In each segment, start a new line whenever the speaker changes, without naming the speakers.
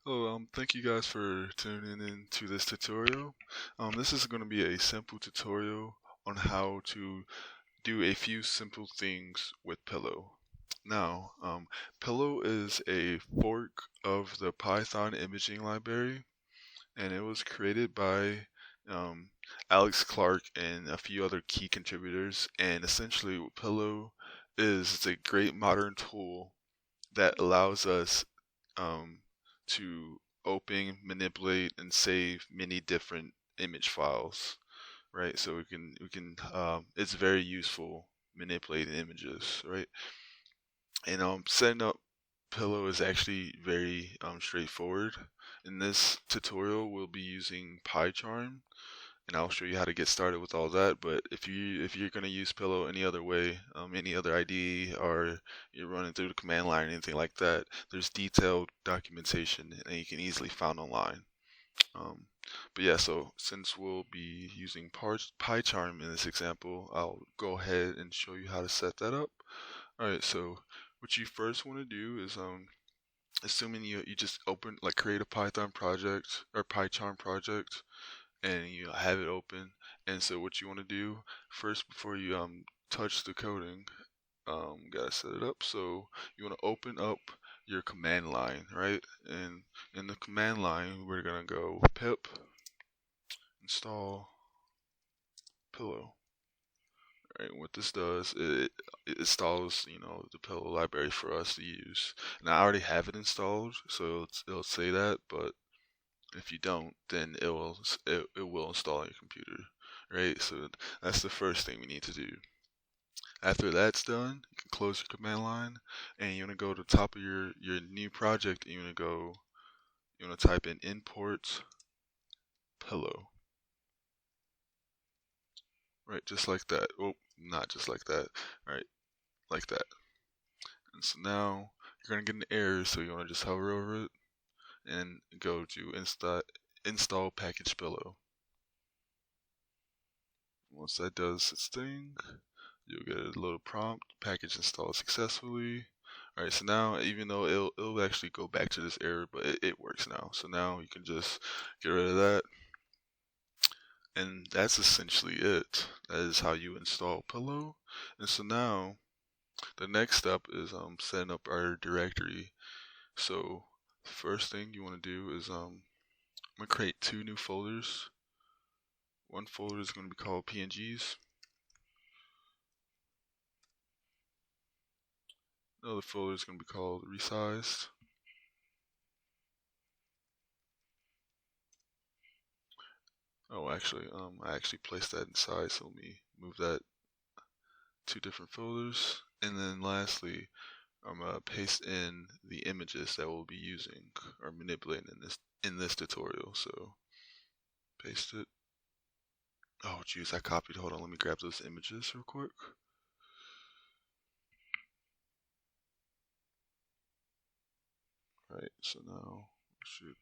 Hello, thank you guys for tuning in to this tutorial. This is going to be a simple tutorial on how to do a few simple things with Pillow. Now, Pillow is a fork of the Python imaging library, and it was created by um, Alex Clark and a few other key contributors. And essentially, what Pillow is it's a great modern tool that allows us um, to open, manipulate, and save many different image files, right? So we can it's very useful manipulating images, right? And setting up Pillow is actually very straightforward. In this tutorial, we'll be using PyCharm, and I'll show you how to get started with all that. But if you're gonna use Pillow any other way, any other IDE, or you're running through the command line or anything like that, there's detailed documentation and you can easily find online. Um, but yeah, so since we'll be using PyCharm in this example, I'll go ahead and show you how to set that up. All right, so what you first want to do is assuming you just create a Python project or PyCharm project and you have it open. And so what you want to do first before you touch the coding, gotta set it up. So you want to open up your command line, right? And in the command line, we're gonna go pip install pillow. Right, what this does, it installs, the pillow library for us to use. And I already have it installed, so it'll say that, but if you don't, then it will install on your computer, right? So that's the first thing we need to do. After that's done, you can close your command line, and you want to go to the top of your new project, and you want to type in import pillow, right? Just like that. Oh, not just like that, right? Like that. And so now you're gonna get an error, so you want to just hover over it and go to install package pillow. Once that does its thing, you'll get a little prompt, package installed successfully. Alright, so now even though it'll actually go back to this error, but it works now. So now you can just get rid of that. And that's essentially it. That is how you install Pillow. And so now the next step is setting up our directory. So the first thing you want to do is I'm gonna create two new folders. One folder is gonna be called PNGs. Another folder is gonna be called resized. Oh, actually, I actually placed that inside, so let me move that to different folders. And then lastly, I'm gonna paste in the images that we'll be using or manipulating in this tutorial. So paste it. Oh, geez, I copied. Hold on, let me grab those images real quick. Right, so now I should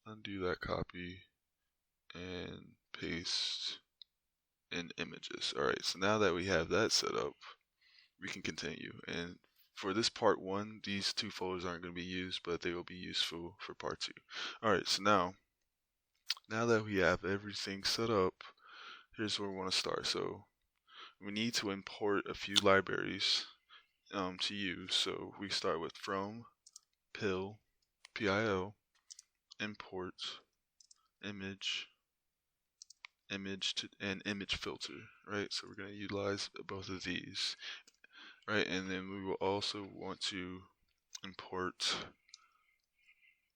undo that copy and paste in images. Alright, so now that we have that set up, we can continue. And for this part one, these two folders aren't going to be used, but they will be useful for part two. Alright, so now that we have everything set up, here's where we want to start. So we need to import a few libraries to use. So we start with from pil, pil, import, image, and image filter, right? So we're going to utilize both of these, right? And then we will also want to import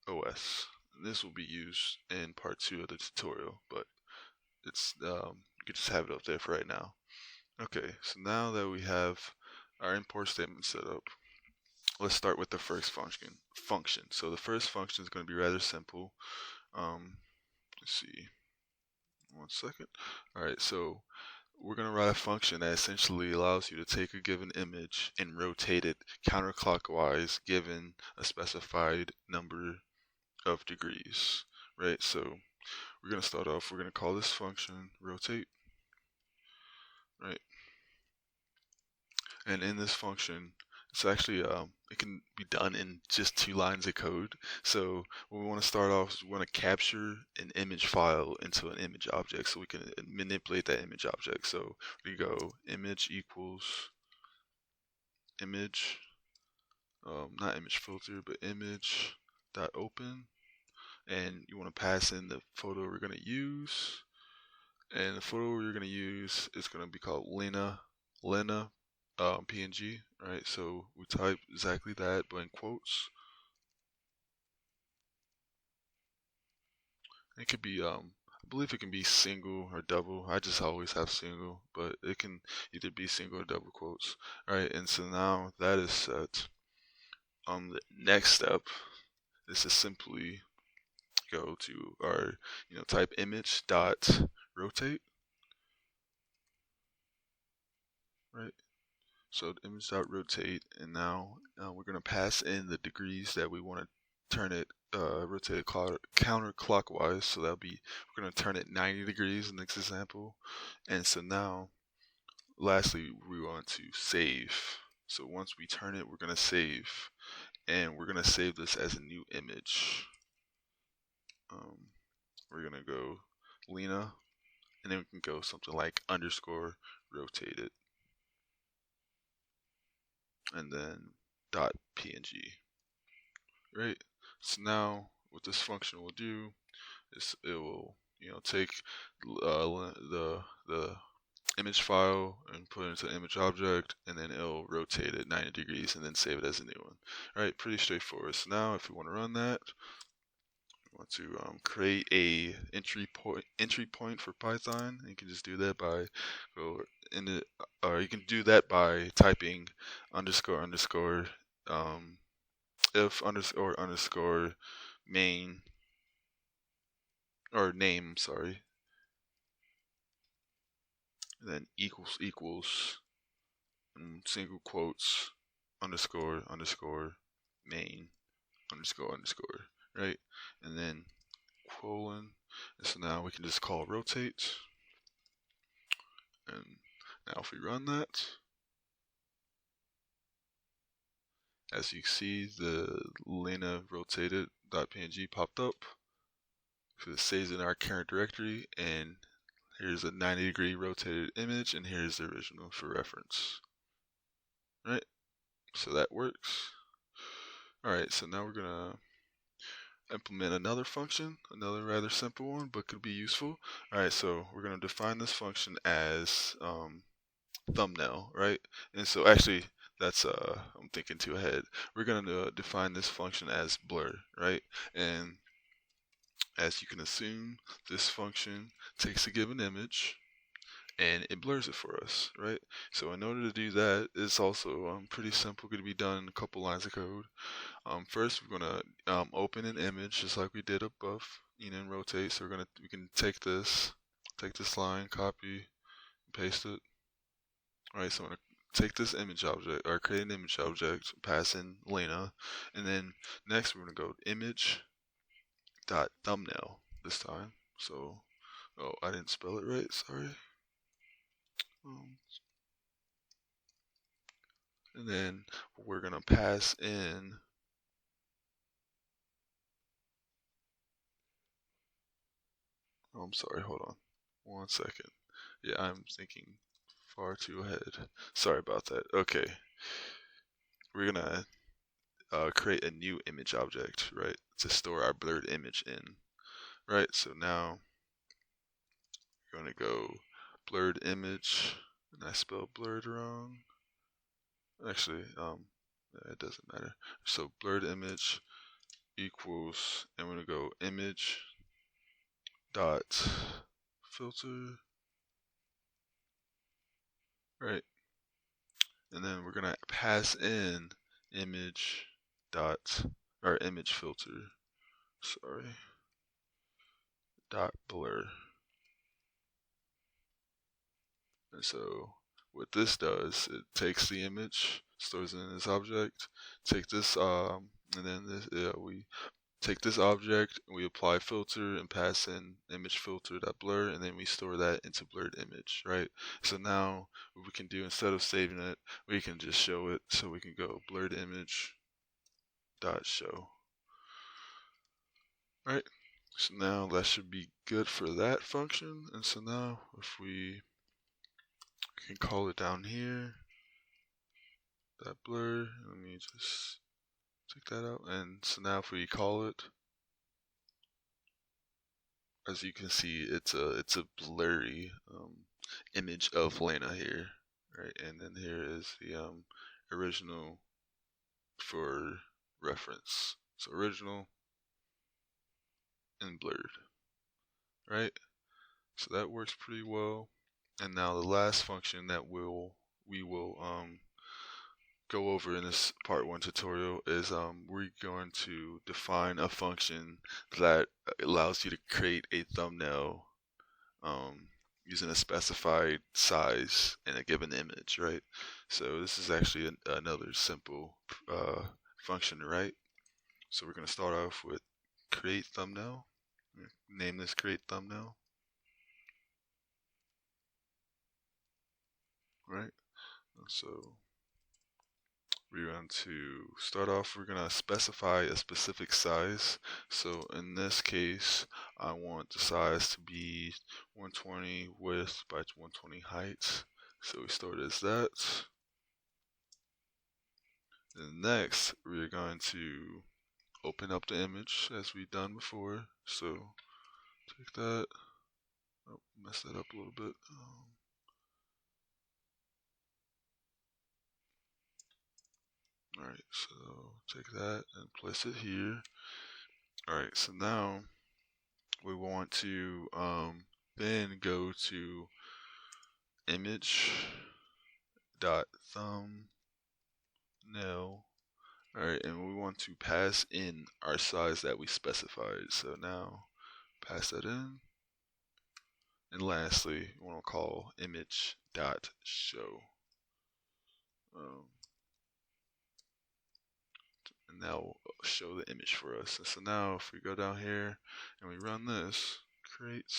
OS. This will be used in part two of the tutorial, but it's you can just have it up there for right now. Okay, so now that we have our import statement set up, let's start with the first function. So the first function is going to be rather simple. Let's see, 1 second. All right, so we're going to write a function that essentially allows you to take a given image and rotate it counterclockwise given a specified number of degrees, right? So we're going to start off, we're going to call this function rotate, right? And in this function, It's actually it can be done in just 2 lines of code. So when we want to start off, we want to capture an image file into an image object, so we can manipulate that image object. So we go image equals image, not image filter, but image dot open, and you want to pass in the photo we're going to use, and the photo we're going to use is going to be called Lena PNG, right? So we type exactly that, but in quotes. It could be I believe it can be single or double. I just always have single, but it can either be single or double quotes. Alright, and so now that is set. The next step is to simply go to our, type image dot rotate, right? So image dot rotate, and now we're gonna pass in the degrees that we want to turn it, rotate it counterclockwise. So that'll be, we're gonna turn it 90 degrees in this example. And so now, lastly, we want to save. So once we turn it, we're gonna save, and we're gonna save this as a new image. We're gonna go Lena, and then we can go something like underscore rotated, and then dot png. Right. So now what this function will do is it will, take the image file and put it into the image object, and then it'll rotate it 90 degrees and then save it as a new one. All right, pretty straightforward. So now if we want to run that, we want to create a entry point for Python. You can just do that by you can do that by typing underscore underscore if underscore main or name, sorry, and then equals single quotes underscore main underscore, right? And then colon. And so now we can just call rotate. And now if we run that, as you see, the Lena rotated.png popped up. So it saves in our current directory, and here's a 90-degree rotated image, and here's the original for reference. Right? So that works. Alright, so now we're gonna implement another function, another rather simple one, but could be useful. Alright, so we're gonna define this function as thumbnail, right? And so actually, that's I'm thinking too ahead. We're gonna define this function as blur, right? And as you can assume, this function takes a given image and it blurs it for us, right? So in order to do that, it's also pretty simple, could be done in a couple lines of code. First, we're gonna open an image just like we did above, and rotate. So we can take this line, copy, and paste it. All right, so I'm gonna take this image object or create an image object, pass in Lena, and then next we're gonna go image dot thumbnail this time. So, oh, I didn't spell it right. Sorry. And then we're gonna pass in I'm sorry, hold on 1 second. Yeah, I'm thinking far too ahead. Sorry about that. Okay, we're gonna create a new image object, right, to store our blurred image in. Right, so now we're gonna go blurred image, and I spelled blurred wrong. Actually, it doesn't matter. So blurred image equals, and we're gonna go image dot filter, right, and then we're gonna pass in image dot or image filter, sorry, dot blur. And so what this does, it takes the image, stores it in this object, take this, and then this, we take this object, and we apply filter and pass in image filter.blur, and then we store that into blurred image, right? So now what we can do, instead of saving it, we can just show it. So we can go blurred image dot show, right? So now that should be good for that function. And so now if we can call it down here, that blur, let me just take that out. And so now if we call it, as you can see, it's a blurry image of Lena here, right? And then here is the original for reference. So original and blurred, right? So that works pretty well. And now the last function that we will go over in this part 1 tutorial is we're going to define a function that allows you to create a thumbnail using a specified size in a given image, right? So this is actually another simple function, right? So we're going to start off with create thumbnail. Name this create thumbnail, right? So we're going to start off, we're going to specify a specific size. So in this case, I want the size to be 120 width by 120 height. So we start as that. Then next, we're going to open up the image as we've done before. So take that, oh, mess that up a little bit. Alright, so take that and place it here. Alright, so now we want to then go to image dot thumbnail. Alright, and we want to pass in our size that we specified. So now pass that in. And lastly, we want to call image dot show. And that will show the image for us. And so now if we go down here and we run this, create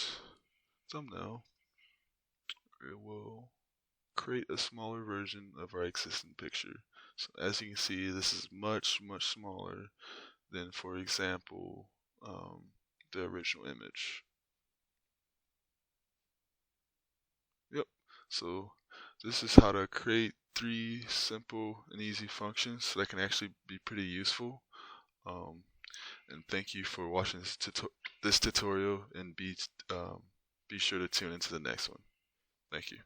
thumbnail, it will create a smaller version of our existing picture. So as you can see, this is much smaller than, for example, the original image. Yep, so this is how to create 3 simple and easy functions that can actually be pretty useful. And thank you for watching this tutorial, and be sure to tune into the next one. Thank you.